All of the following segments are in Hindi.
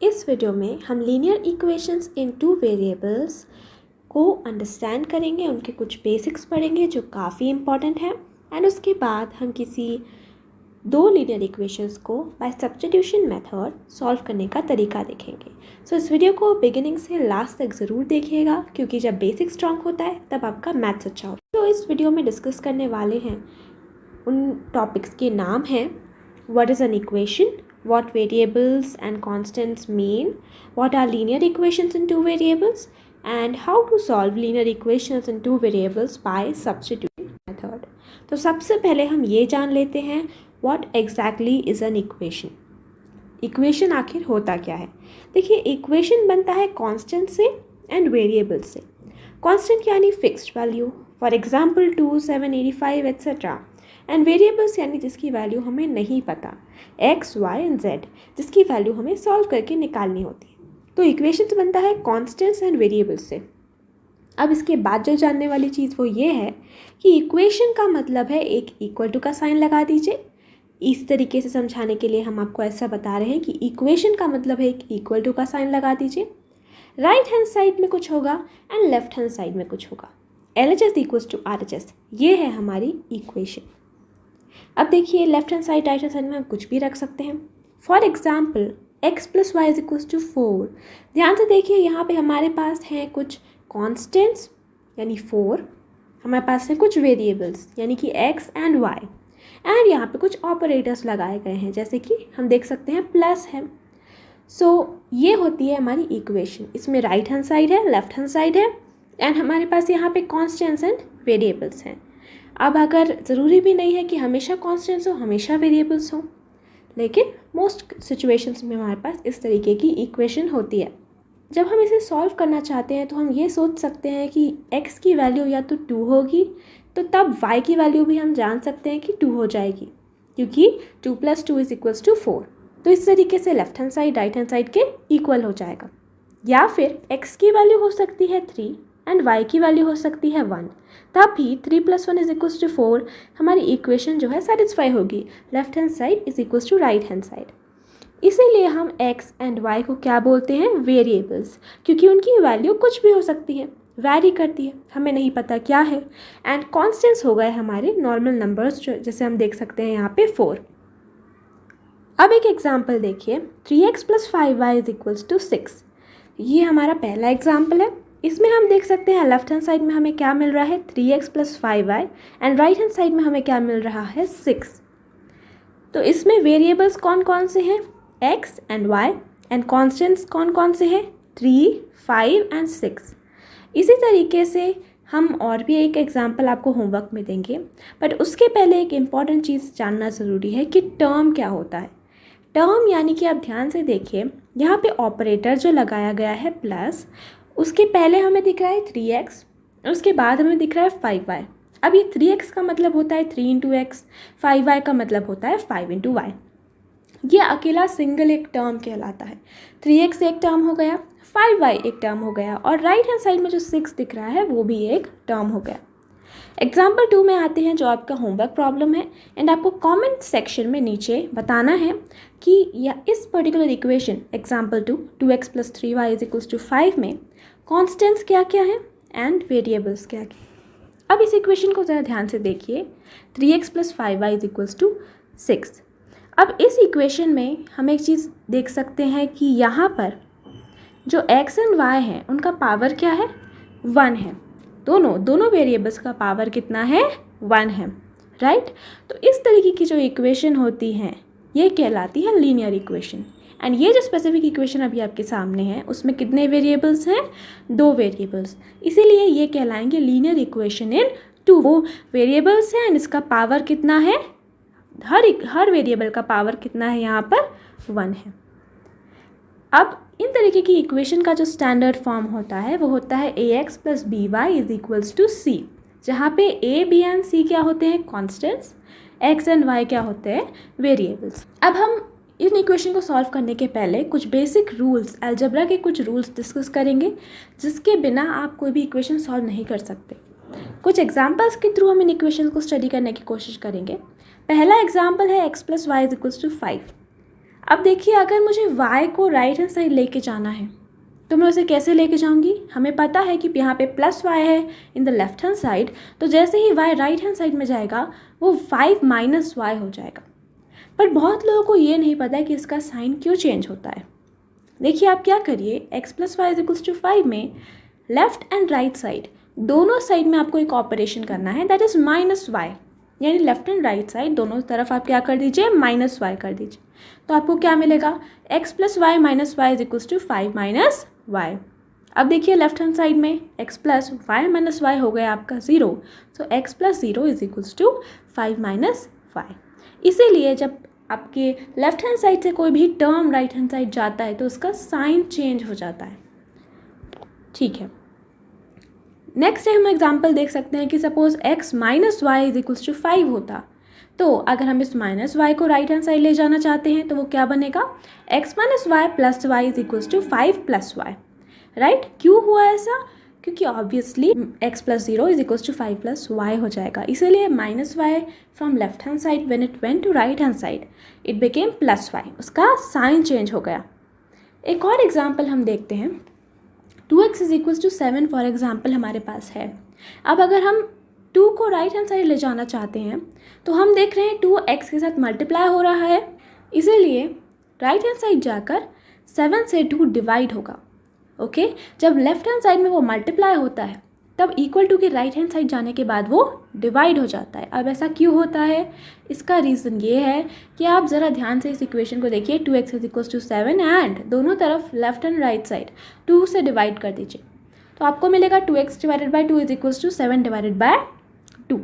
इस वीडियो में हम लीनियर इक्वेशंस इन टू वेरिएबल्स को अंडरस्टैंड करेंगे, उनके कुछ बेसिक्स पढ़ेंगे जो काफ़ी इम्पॉर्टेंट है। एंड उसके बाद हम किसी दो लीनियर इक्वेशंस को बाय सब्स्टिट्यूशन मेथड सॉल्व करने का तरीका देखेंगे। सो इस वीडियो को बिगिनिंग से लास्ट तक ज़रूर देखिएगा, क्योंकि जब बेसिक स्ट्रांग होता है तब आपका मैथ्स अच्छा होता है। तो इस वीडियो में डिस्कस करने वाले हैं उन टॉपिक्स के नाम हैं what is an equation, what variables and constants mean, what are linear equations in two variables, and how to solve linear equations in two variables by substitution method। तो सबसे पहले हम ये जान लेते हैं what exactly is an equation। Equation आखिर होता क्या है? देखिए, इक्वेशन बनता है कांस्टेंट से एंड वेरिएबल से। कांस्टेंट यानी fixed value, for example 2, 7, 85 etcetera. And variables यानी जिसकी वैल्यू हमें नहीं पता, x, y एंड z, जिसकी वैल्यू हमें सॉल्व करके निकालनी होती है। तो इक्वेशंस बनता है कांस्टेंट्स एंड वेरिएबल्स से। अब इसके बाद जो जानने वाली चीज़ वो ये है कि इक्वेशन का मतलब है एक इक्वल टू का साइन लगा दीजिए। इस तरीके से समझाने के लिए हम आपको ऐसा बता रहे हैं कि इक्वेशन का मतलब है एक इक्वल टू का साइन लगा दीजिए। राइट हैंड साइड में कुछ होगा एंड लेफ्ट हैंड साइड में कुछ होगा। LHS इक्वल्स टू RHS, ये है हमारी इक्वेशन। अब देखिए, left hand side right hand side में हम कुछ भी रख सकते हैं। For example x plus y is equals to 4। ध्यान से देखिए, यहाँ पे हमारे पास हैं कुछ कॉन्स्टेंट्स यानी 4, हमारे पास हैं कुछ वेरिएबल्स यानी कि x एंड y, एंड यहाँ पे कुछ ऑपरेटर्स लगाए गए हैं जैसे कि हम देख सकते हैं प्लस है। सो ये होती है हमारी इक्वेशन। इसमें राइट हैंड साइड है, लेफ्ट हैंड साइड है, एंड हमारे पास यहाँ पे कॉन्स्टेंट्स एंड वेरिएबल्स हैं। अब अगर ज़रूरी भी नहीं है कि हमेशा कॉन्स्टेंट्स हो, हमेशा वेरिएबल्स हो, लेकिन मोस्ट सिचुएशंस में हमारे पास इस तरीके की इक्वेशन होती है। जब हम इसे सॉल्व करना चाहते हैं तो हम ये सोच सकते हैं कि x की वैल्यू या तो 2 होगी, तो तब y की वैल्यू भी हम जान सकते हैं कि 2 हो जाएगी, क्योंकि 2 + 2 = 4। तो इस तरीके से left hand side right hand side के इक्वल हो जाएगा। या फिर x की वैल्यू हो सकती है 3 एंड y की वैल्यू हो सकती है 1, तब भी 3 + 1 = 4 हमारी इक्वेशन जो है सेटिस्फाई होगी। Left hand side is equals to right hand side. इसीलिए हम x एंड y को क्या बोलते हैं? वेरिएबल्स, क्योंकि उनकी वैल्यू कुछ भी हो सकती है, वैरी करती है, हमें नहीं पता क्या है। एंड कॉन्स्टेंट्स हो गए हमारे नॉर्मल नंबर्स, जो जैसे हम देख सकते हैं यहाँ पे 4। अब एक एग्जाम्पल देखिए, 3x + 5y = 6। ये हमारा पहला एग्जाम्पल है। इसमें हम देख सकते हैं लेफ्ट हैंड साइड में हमें क्या मिल रहा है? 3x + 5y, and right hand side में हमें क्या मिल रहा है? 6। तो इसमें वेरिएबल्स कौन कौन से हैं? x and y, and constants कौन कौन से हैं? 3, 5 एंड 6। इसी तरीके से हम और भी एक एग्जाम्पल आपको होमवर्क में देंगे, बट उसके पहले एक इम्पॉर्टेंट चीज़ जानना ज़रूरी है कि टर्म क्या होता है। टर्म यानी कि आप ध्यान से देखिए, यहाँ पे ऑपरेटर जो लगाया गया है प्लस, उसके पहले हमें दिख रहा है 3x, उसके बाद हमें दिख रहा है 5y। अब ये 3x का मतलब होता है 3 × x, 5y का मतलब होता है 5 × y। ये अकेला सिंगल एक टर्म कहलाता है। 3x एक टर्म हो गया, 5y एक टर्म हो गया, और राइट हैंड साइड में जो 6 दिख रहा है वो भी एक टर्म हो गया। एग्जाम्पल 2 में आते हैं, जो आपका होमवर्क प्रॉब्लम है, एंड आपको कमेंट सेक्शन में नीचे बताना है कि या इस particular equation example 2, 2x + 3y = 5 में कॉन्स्टेंट्स क्या क्या हैं एंड वेरिएबल्स क्या क्या। अब इस इक्वेशन को ज़रा ध्यान से देखिए, 3x + 5y = 6। अब इस इक्वेशन में हम एक चीज़ देख सकते हैं कि यहाँ पर जो x एंड y हैं उनका पावर क्या है? 1 है। दोनों वेरिएबल्स का पावर कितना है? 1 है, राइट। तो इस तरीके की जो इक्वेशन होती हैं ये कहलाती है लीनियर इक्वेशन। एंड ये जो स्पेसिफिक इक्वेशन अभी आपके सामने है उसमें कितने वेरिएबल्स हैं? 2 वेरिएबल्स, इसीलिए ये कहलाएंगे लीनियर इक्वेशन इन 2 वेरिएबल्स हैं, एंड इसका पावर कितना है? हर वेरिएबल का पावर कितना है यहाँ पर? 1 है। अब इन तरीके की इक्वेशन का जो स्टैंडर्ड फॉर्म होता है वो होता है ax + by = c, जहाँ पे a, b एंड c क्या होते हैं? कॉन्स्टेंट्स, x एंड y क्या होते हैं? वेरिएबल्स। अब हम इन इक्वेशन को सॉल्व करने के पहले कुछ बेसिक रूल्स, अलजेब्रा के कुछ रूल्स डिस्कस करेंगे, जिसके बिना आप कोई भी इक्वेशन सॉल्व नहीं कर सकते। कुछ एग्जाम्पल्स के थ्रू हम इन इक्वेशन को स्टडी करने की कोशिश करेंगे। पहला एग्जाम्पल है x + y = 5। अब देखिए, अगर मुझे y को राइट हैंड साइड लेके जाना है तो मैं उसे कैसे लेके जाऊंगी? हमें पता है कि यहाँ पे प्लस y है in the left hand side, तो जैसे ही y राइट हैंड साइड में जाएगा वो 5 माइनस y हो जाएगा। पर बहुत लोगों को ये नहीं पता है कि इसका साइन क्यों चेंज होता है। देखिए, आप क्या करिए, x plus y is equals to 5 में लेफ्ट एंड राइट साइड दोनों साइड में आपको एक ऑपरेशन करना है, दैट इज़ माइनस y, यानी लेफ्ट एंड राइट साइड दोनों तरफ आप क्या कर दीजिए, माइनस y कर दीजिए। तो आपको क्या मिलेगा, x plus y minus y is equals to 5 minus y. अब देखिए लेफ्ट हैंड साइड में x plus y minus y हो गया आपका 0, so x plus 0 is equals to 5 minus y. इसीलिए जब आपके लेफ्ट हैंड साइड से कोई भी टर्म राइट हैंड साइड जाता है तो उसका साइन चेंज हो जाता है। ठीक है, नेक्स्ट हम एग्जांपल देख सकते हैं कि suppose x minus y is equals to 5 होता, तो अगर हम इस माइनस वाई को राइट हैंड साइड ले जाना चाहते हैं तो वो क्या बनेगा, x minus y plus y is equals to 5 plus y. Right, क्यों हुआ ऐसा? क्योंकि obviously x plus 0 is equals to 5 plus y हो जाएगा, इसीलिए minus y from left hand side when it went to right hand side it became plus y, उसका साइन चेंज हो गया। एक और एग्जाम्पल हम देखते हैं, 2x is equals to 7 for example हमारे पास है। अब अगर हम 2 को राइट हैंड साइड ले जाना चाहते हैं तो हम देख रहे हैं 2x के साथ मल्टीप्लाई हो रहा है, इसीलिए राइट हैंड साइड जाकर 7 से 2 डिवाइड होगा। ओके, जब लेफ्ट हैंड साइड में वो मल्टीप्लाई होता है तब इक्वल टू के राइट हैंड साइड जाने के बाद वो डिवाइड हो जाता है। अब ऐसा क्यों होता है? इसका रीज़न ये है कि आप ज़रा ध्यान से इस इक्वेशन को देखिए, 2x is equals to 7 and दोनों तरफ लेफ्ट एंड राइट साइड 2 से डिवाइड कर दीजिए, तो आपको मिलेगा 2x divided by 2 is equals to 7 divided by 2।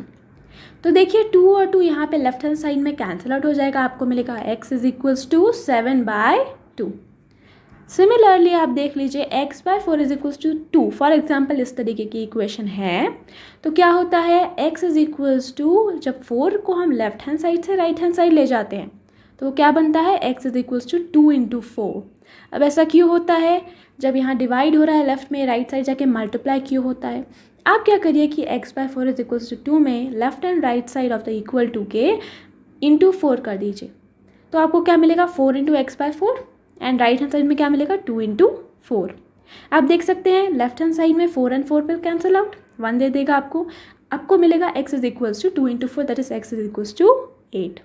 तो देखिए 2 और 2 यहाँ पे लेफ्ट हैंड साइड में कैंसिल आउट हो जाएगा, आपको मिलेगा x is equals to 7 by 2। Similarly आप देख लीजिए x by 4 is equals to 2, for example इस तरीके की इक्वेशन है तो क्या होता है, x इज इक्वल्स टू, जब 4 को हम लेफ्ट हैंड साइड से राइट हैंड साइड ले जाते हैं तो क्या बनता है, x is equals to 2 into 4। अब ऐसा क्यों होता है? जब यहाँ डिवाइड हो रहा है लेफ्ट में, राइट साइड जाके मल्टीप्लाई क्यों होता है? आप क्या करिए कि x by 4 is equals to 2 में left and right side of the equal to के इंटू 4 कर दीजिए, तो आपको क्या मिलेगा, 4 into x by 4 and right hand side में क्या मिलेगा, 2 इंटू 4। आप देख सकते हैं लेफ्ट हैंड साइड में 4 एंड 4 विल कैंसिल आउट, 1 दे देगा आपको मिलेगा x is equals to 2 into 4 that is x is equals to 8।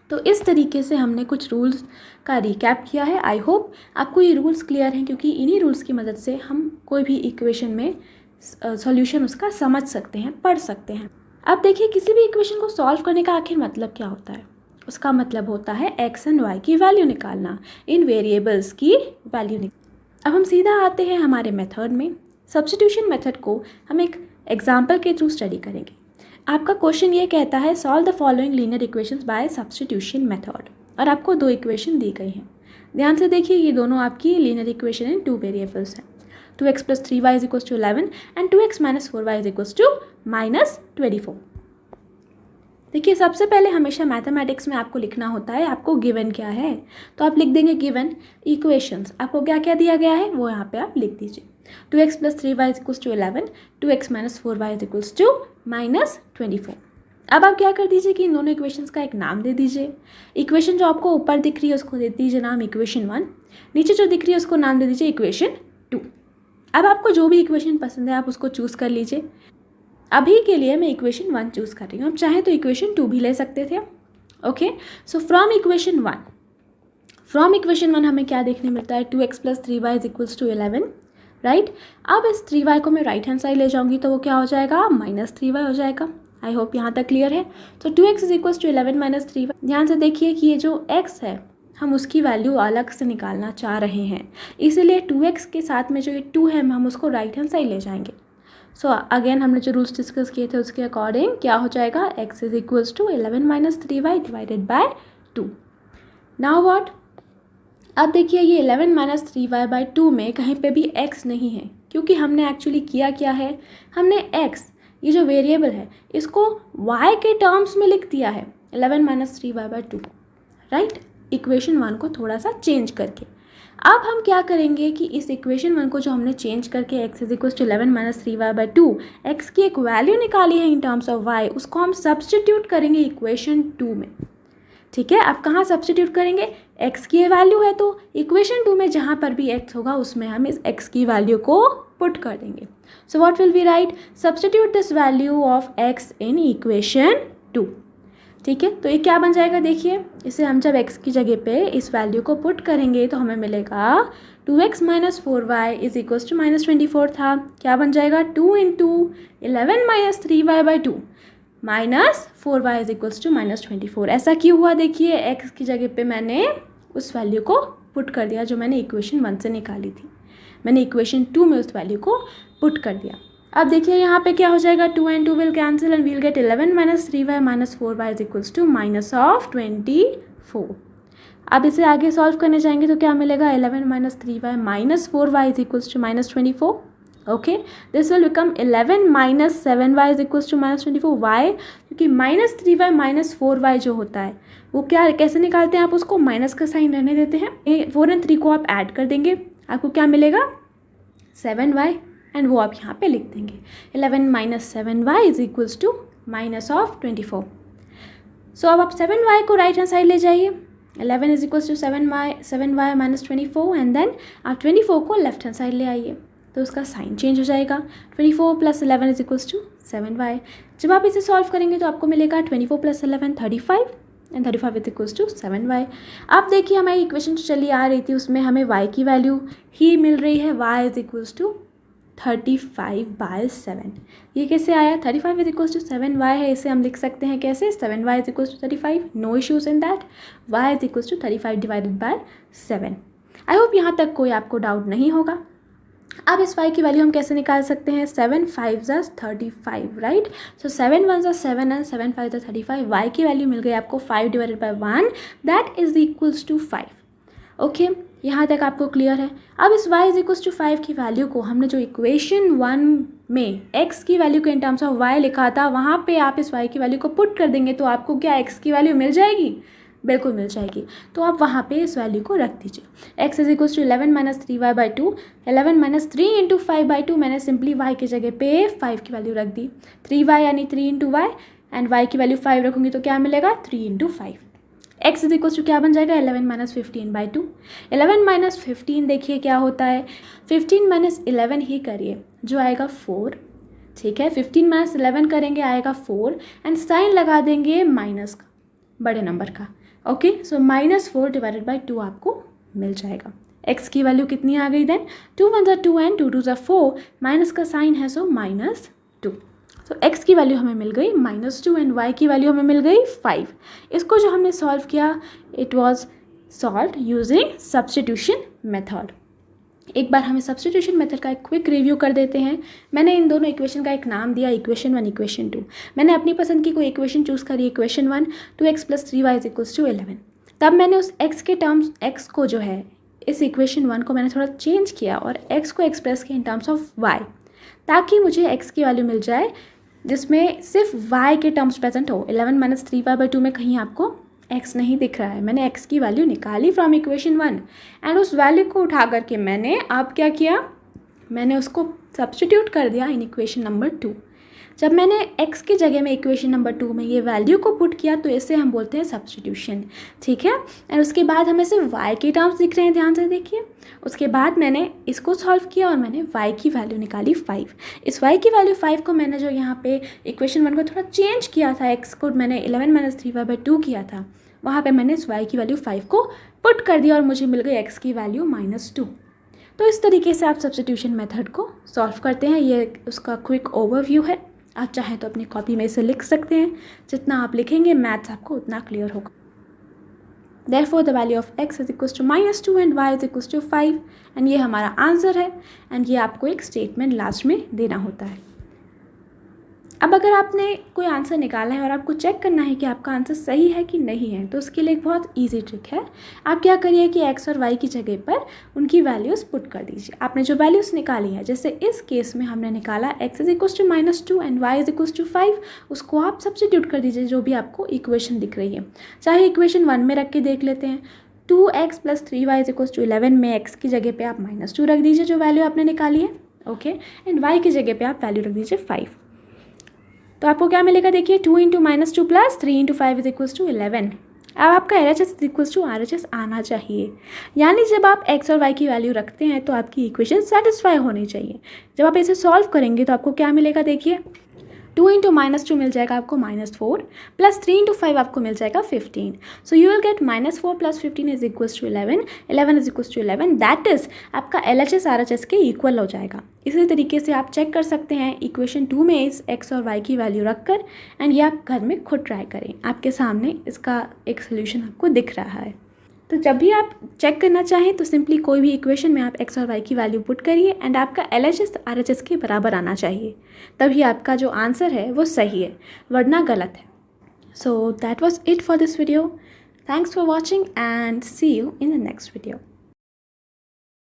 तो इस तरीके से हमने कुछ रूल्स का रिकैप किया है। आई होप आपको ये रूल्स क्लियर हैं, क्योंकि इन्हीं रूल्स की मदद से हम कोई भी इक्वेशन में सॉल्यूशन उसका समझ सकते हैं, पढ़ सकते हैं। अब देखिए, किसी भी इक्वेशन को सॉल्व करने का आखिर मतलब क्या होता है? उसका मतलब होता है x एंड y की वैल्यू निकालना, इन वेरिएबल्स की वैल्यू निकालना। अब हम सीधा आते हैं हमारे मेथड में। सब्स्टिट्यूशन मेथड को हम एक एग्जाम्पल के थ्रू स्टडी करेंगे। आपका क्वेश्चन ये कहता है solve the following linear equations bye substitution method, और आपको 2 इक्वेशन दी गई हैं। ध्यान से देखिए, ये दोनों आपकी लीनियर इक्वेशन इन 2 वेरिएबल्स हैं। 2x plus 3y is equals to 11 and 2x minus 4y is equals to minus 24। देखिए, सबसे पहले हमेशा मैथमेटिक्स में आपको लिखना होता है आपको गिवन क्या है, तो आप लिख देंगे गिवन इक्वेशंस। आपको क्या क्या दिया गया है वो यहाँ पे आप लिख दीजिए। 2x plus 3y is equals to 11, 2x minus 4y is equals to minus 24। अब आप क्या कर दीजिए कि इन दोनों इक्वेशंस का एक नाम दे दीजिए। इक्वेशन जो आपको ऊपर दिख रही है उसको दे दीजिए नाम इक्वेशन 1, नीचे जो दिख रही है उसको नाम दे दीजिए इक्वेशन 2। अब आपको जो भी इक्वेशन पसंद है आप उसको चूज़ कर लीजिए। अभी के लिए मैं इक्वेशन 1 चूज़ कर रही हूँ, आप चाहें तो इक्वेशन 2 भी ले सकते थे। ओके, सो फ्रॉम इक्वेशन 1 हमें क्या देखने मिलता है, 2x plus 3y is equals to 11, right. अब इस 3y को मैं राइट हैंड साइड ले जाऊँगी तो वो क्या हो जाएगा, माइनस 3y हो जाएगा। आई होप यहाँ तक क्लियर है। तो 2x is equals to 11 minus 3y। ध्यान से देखिए कि ये जो x है हम उसकी वैल्यू अलग से निकालना चाह रहे हैं, इसीलिए 2x के साथ में जो ये 2 है हम उसको राइट हैंड साइड ले जाएंगे। सो अगेन हमने जो रूल्स डिस्कस किए थे उसके अकॉर्डिंग क्या हो जाएगा, x is equals to 11 minus 3y divided by 2। Now what, अब देखिए ये 11 माइनस 3y बाई 2 में कहीं पे भी x नहीं है, क्योंकि हमने एक्चुअली किया क्या है, हमने x ये जो वेरिएबल है इसको y के टर्म्स में लिख दिया है 11 minus 3y by 2, right. Equation 1 को थोड़ा सा चेंज करके अब हम क्या करेंगे कि इस इक्वेशन 1 को जो हमने चेंज करके x is equal to 11 minus 3y by 2 x की एक वैल्यू निकाली है इन टर्म्स ऑफ y, उसको हम सब्सटीट्यूट करेंगे इक्वेशन 2 में। ठीक है, आप कहाँ सब्स्टिट्यूट करेंगे, x की वैल्यू है तो इक्वेशन 2 में जहाँ पर भी x होगा उसमें हम इस x की वैल्यू को पुट कर देंगे. So what will we write, substitute this value of x in equation 2. ठीक है, तो ये क्या बन जाएगा, देखिए इसे हम जब x की जगह पे इस वैल्यू को पुट करेंगे तो हमें मिलेगा 2x minus 4y is equals to -24 था. क्या बन जाएगा, 2 into 11 minus 3y by 2 minus 4y is equals to -24. ऐसा क्यों हुआ, देखिए x की जगह पे मैंने उस वैल्यू को पुट कर दिया जो मैंने इक्वेशन 1 से निकाली थी. मैंने इक्वेशन 2 में उस वैल्यू को पुट कर दिया. अब देखिए यहाँ पे क्या हो जाएगा, 2 and 2 will cancel and we'll get 11 minus 3y minus 4y is equals to -24. अब इसे आगे सॉल्व करने जाएंगे तो क्या मिलेगा, 11 minus 3y minus 4y is equals to -24. Okay, this will become 11 minus 7y is equals to -24. Why, क्योंकि माइनस 3y माइनस 4y जो होता है वो क्या कैसे निकालते हैं, आप उसको माइनस का साइन रहने देते हैं. 4 और 3 को आप ऐड कर देंगे, आपको क्या मिलेगा 7y एंड वो आप यहाँ पे लिख देंगे. 11 minus 7y is equals to -24. So अब आप 7y को राइट हैंड साइड ले जाइए. 11 is equals to 7y minus 24 and then आप 24 को लेफ्ट हैंड साइड ले आइए तो उसका साइन चेंज हो जाएगा. 24 plus 11 is equals to 7y. जब आप इसे सॉल्व करेंगे तो आपको मिलेगा 24 plus 11 35 and 35 is equals to 7y. अब देखिए हमारी इक्वेशन चली आ रही थी उसमें हमें y की वैल्यू ही मिल रही है, y इज इक्वल्स टू 35/7. ये कैसे आया, 35 इज इक्वल्स टू 7y है, इसे हम लिख सकते हैं कैसे, 7y is equals to 35. No issues in that. y is equals to 35 divided by 7. I hope यहाँ तक कोई आपको डाउट नहीं होगा. अब इस y की वैल्यू हम कैसे निकाल सकते हैं, 7 5 35, राइट. So 7 1 7 and 7 5 35. y की वैल्यू मिल गई आपको 5 divided by 1 that is equals to 5. Okay, यहाँ तक आपको क्लियर है. अब इस y इज इक्वल्स टू 5 की वैल्यू को हमने जो इक्वेशन 1 में x की वैल्यू के इन टर्म्स ऑफ y लिखा था वहाँ पे आप इस y की वैल्यू को पुट कर देंगे तो आपको क्या x की वैल्यू मिल जाएगी, बिल्कुल मिल जाएगी. तो आप वहाँ पे इस वैल्यू को रख दीजिए. x is equals to 11 minus 3y by 2. 11 minus 3 into 5 by 2. मैंने सिंपली y की जगह पे 5 की वैल्यू रख दी. 3y यानी 3 इंटू वाई एंड y की वैल्यू 5 रखूँगी तो क्या मिलेगा, 3 into 5. x is equals to क्या बन जाएगा, 11 माइनस 15 बाई 2. 11 माइनस 15 देखिए क्या होता है, 15 माइनस 11 ही करिए जो आएगा 4. ठीक है, 15 माइनस 11 करेंगे आएगा 4 एंड साइन लगा देंगे माइनस का, बड़े नंबर का. ओके, सो -4 डिवाइडेड बाई 2 आपको मिल जाएगा. x की वैल्यू कितनी आ गई देन, 2 1 ज़ा 2 एंड 2 2 ज़ा 4. माइनस का साइन है सो -2. तो x की वैल्यू हमें मिल गई -2 एंड y की वैल्यू हमें मिल गई 5. इसको जो हमने सॉल्व किया it was solved using substitution method. एक बार हमें सब्स्टिट्यूशन मेथड का एक क्विक रिव्यू कर देते हैं. मैंने इन दोनों इक्वेशन का एक नाम दिया, इक्वेशन 1 इक्वेशन 2. मैंने अपनी पसंद की कोई इक्वेशन चूज़ करी, equation 1 2x plus 3y is equals to 11. तब मैंने उस x के टर्म्स, x को जो है इस इक्वेशन 1 को मैंने थोड़ा चेंज किया और x को एक्सप्रेस किया इन टर्म्स ऑफ y ताकि मुझे x की वैल्यू मिल जाए जिसमें सिर्फ y के टर्म्स प्रेजेंट हो. 11 माइनस 3y बाई 2 में कहीं आपको x नहीं दिख रहा है. मैंने x की वैल्यू निकाली फ्रॉम इक्वेशन 1 एंड उस वैल्यू को उठा करके मैंने अब क्या किया, मैंने उसको सब्स्टिट्यूट कर दिया इन इक्वेशन नंबर 2. जब मैंने x की जगह में इक्वेशन नंबर 2 में ये वैल्यू को पुट किया तो इसे हम बोलते हैं सब्स्टिट्यूशन. ठीक है, एंड उसके बाद हमें सिर्फ y के टर्म्स दिख रहे हैं, ध्यान से देखिए. उसके बाद मैंने इसको सॉल्व किया और मैंने y की वैल्यू निकाली 5. इस y की वैल्यू 5 को मैंने जो यहाँ पे इक्वेशन 1 को थोड़ा चेंज किया था, x को मैंने 11 माइनस 3y बाई 2 किया था, वहाँ पे मैंने इस y की वैल्यू 5 को पुट कर दिया और मुझे मिल गई x की वैल्यू -2. तो इस तरीके से आप सब्स्टिट्यूशन मेथड को सॉल्व करते हैं. ये उसका क्विक ओवरव्यू है. आप चाहें तो अपनी कॉपी में इसे लिख सकते हैं. जितना आप लिखेंगे मैथ्स आपको उतना क्लियर होगा. Therefore the value of x is equals to -2 and y is equals to 5 and ये हमारा आंसर है एंड ये आपको एक स्टेटमेंट लास्ट में देना होता है. अब अगर आपने कोई आंसर निकाला है और आपको चेक करना है कि आपका आंसर सही है कि नहीं है तो उसके लिए एक बहुत इजी ट्रिक है. आप क्या करिए कि x और y की जगह पर उनकी वैल्यूज़ पुट कर दीजिए. आपने जो वैल्यूज़ निकाली हैं, जैसे इस केस में हमने निकाला x is equals to -2 and y is equals to 5, उसको आप सब्स्टिट्यूट कर दीजिए जो भी आपको इक्वेशन दिख रही है. चाहे इक्वेशन 1 में रख के देख लेते हैं. 2x plus 3y is equals to 11 में x की जगह पे आप -2 रख दीजिए जो वैल्यू आपने निकाली है. ओके, एंड y की जगह पे आप वैल्यू रख दीजिए 5. तो आपको क्या मिलेगा, देखिए 2 into -2 plus 3 into 5 is equals to 11. अब आपका L H S equals to R H S आना चाहिए, यानी जब आप एक्स और वाई की वैल्यू रखते हैं तो आपकी इक्वेशन सेटिस्फाई होनी चाहिए। जब आप इसे सॉल्व करेंगे तो आपको क्या मिलेगा, देखिए 2 इंटू -2 मिल जाएगा आपको -4, प्लस 3 इंटू 5 आपको मिल जाएगा 15। So you will get -4 plus 15 is equals to 11, 11 is equals to 11, that is आपका L H S R H S के इक्वल हो जाएगा। इसी तरीके से आप चेक कर सकते हैं इक्वेशन 2 में इस एक्स और वाई की वैल्यू रख कर, एंड ये आप घर में खुद ट्राई करें, आपके सामने इसका एक सोल्यूशन आपको दिख रहा है। तो जब भी आप चेक करना चाहें तो सिंपली कोई भी इक्वेशन में आप एक्स और वाई की वैल्यू पुट करिए एंड आपका L H S R H S के बराबर आना चाहिए, तभी आपका जो आंसर है वो सही है, वरना गलत है। So that was it for this video. Thanks for watching and see you in the next video.